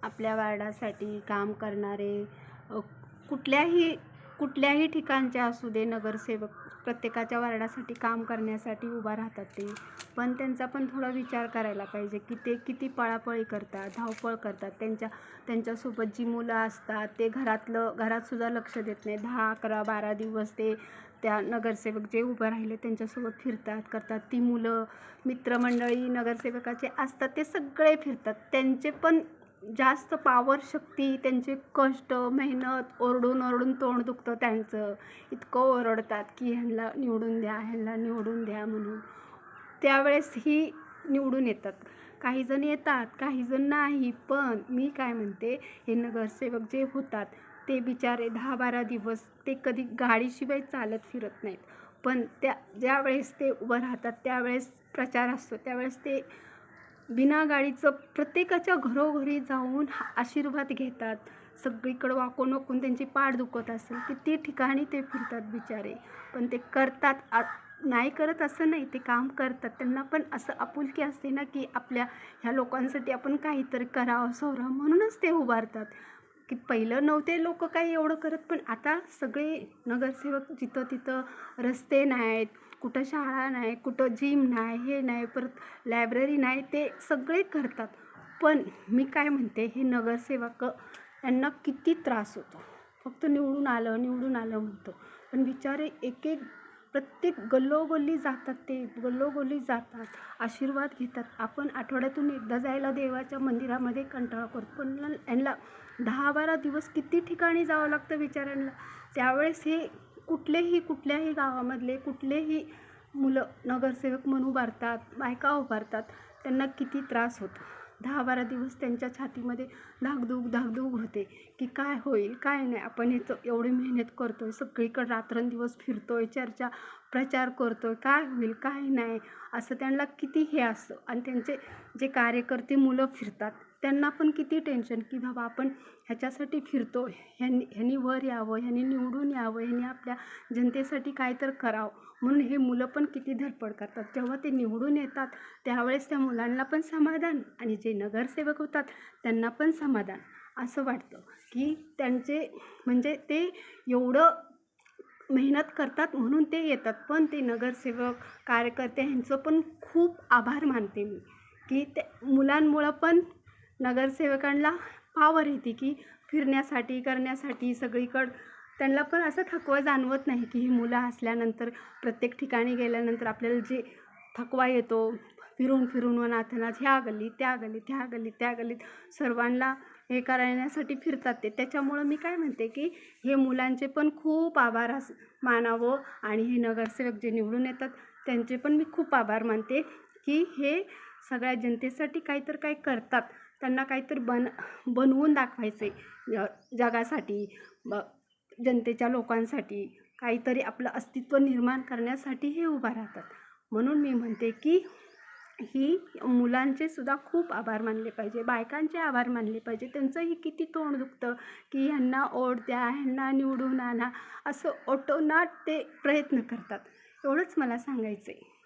आपल्या वार्डासाठी काम करणारे कुठल्याही ठिकाणचे असू दे, नगरसेवक प्रत्येकाच्या वार्डासाठी काम करण्यासाठी उभा राहतात ते. पण त्यांचा पण थोडा विचार करायला पाहिजे की ते किती पळापळी करतात, धावपळ करतात. त्यांच्यासोबत जी मुलं असतात ते घरातसुद्धा लक्ष देत नाही. 10, 11, 12 दिवस ते त्या नगरसेवक जे उभं राहिले त्यांच्यासोबत फिरतात करतात. ती मुलं मित्रमंडळी नगरसेवकाचे असतात ते सगळे फिरतात. त्यांचे पण जास्त पॉवर, शक्ती, त्यांचे कष्ट, मेहनत, ओरडून तोंड दुखतं त्यांचं. इतकं ओरडतात की ह्यांना निवडून द्या, ह्यांना निवडून द्या म्हणून. त्यावेळेस ही निवडून येतात. काहीजण येतात, काहीजण नाही. पण मी काय म्हणते, हे नगरसेवक जे होतात ते बिचारे 10-12 दिवस ते कधी गाडीशिवाय चालत फिरत नाहीत. पण ज्यावेळेस ते उभं राहतात त्यावेळेस प्रचार असतो, त्यावेळेस ते बिना गाडीचं प्रत्येकाच्या घरोघरी जाऊन आशीर्वाद घेतात. सगळीकडं वाकून त्यांची पाठ दुखत असेल किती ठिकाणी ते फिरतात बिचारे. पण ते करतात, नाही करत असं नाही, ते काम करतात. त्यांना पण असं आपुलकी असते ना की आपल्या ह्या लोकांसाठी आपण काहीतरी करावं सवरावं, म्हणूनच ते उभारतात. की पहिलं नव्हते लोक काही एवढं करत, पण आता सगळे नगरसेवक जिथं तिथं रस्ते नाहीत, कुठं शाळा नाही, कुठं जिम नाही, हे नाही, परत लायब्ररी नाही, ते सगळे करतात. पण मी काय म्हणते, हे नगरसेवक यांना किती त्रास होतो. फक्त निवडून आलं म्हणतो, पण बिचारे प्रत्येक गल्लोगल्ली जातात, ते गल्लोगल्ली जातात, आशीर्वाद घेतात. आपण आठवड्यातून एकदा जायला देवाच्या मंदिरामध्ये कंटाळा करतो, पण यांना 10-12 दिवस किती ठिकाणी जावं लागतं बिचाऱ्यांना. त्यावेळेस हे कुठल्याही गावामधले कुठलेही मुलं नगरसेवक म्हणून उभारतात, बायका उभारतात, त्यांना किती त्रास होतो. 10-12 दिवस त्यांच्या छातीमध्ये धाकधूक होते की काय होईल काय नाही. आपण याचं एवढी मेहनत करतोय, सगळीकडे रात्रंदिवस फिरतोय, प्रचार करतोय, काय होईल काय नाही असं त्यांना किती हे असतं. आणि त्यांचे जे कार्यकर्ते मुलं फिरतात त्यांना पण किती टेन्शन की बाबा आपण ह्याच्यासाठी फिरतोय, ह्यांनी वर यावं, ह्यांनी निवडून यावं, ह्यांनी आपल्या जनतेसाठी काय तर करावं, म्हणून हे मुलं पण किती धडपड करतात. जेव्हा ते निवडून येतात त्यावेळेस त्या मुलांना पण समाधान, आणि जे नगरसेवक होतात त्यांना पण समाधान. असं वाटतं की त्यांचे म्हणजे ते एवढं मेहनत करतात म्हणून ते येतात. पण ते नगरसेवक कार्यकर्ते ह्यांचं पण खूप आभार मानते मी की ते मुलांमुळं पण नगरसेवकांना पावर येते की फिरण्यासाठी करण्यासाठी सगळीकडं. त्यांना पण असं थकवा जाणवत नाही की ही मुलं असल्यानंतर प्रत्येक ठिकाणी गेल्यानंतर आपल्याला जे थकवा येतो, फिरून अनाथनाथ ह्या गल्लीत त्या गल्लीत सर्वांना हे करण्यासाठी फिरतात ते. त्याच्यामुळं मी काय म्हणते की हे मुलांचे पण खूप आभार मानावं, आणि हे नगरसेवक जे निवडून येतात त्यांचे पण मी खूप आभार मानते की हे सगळ्या जनतेसाठी काही करतात. त्यांना काहीतरी बनवून दाखवायचे जगासाठी, जनतेच्या लोकांसाठी काहीतरी आपलं अस्तित्व निर्माण करण्यासाठी हे उभा राहतात. म्हणून मी म्हणते की ही मुलांचे सुद्धा खूप आभार मानले पाहिजे, बायकांचे आभार मानले पाहिजे. त्यांचंही किती तोंड दुखतं की ह्यांना वोट द्या, ह्यांना निवडून आणा, असं ओटोनाट ते प्रयत्न करतात. एवढंच मला सांगायचं आहे.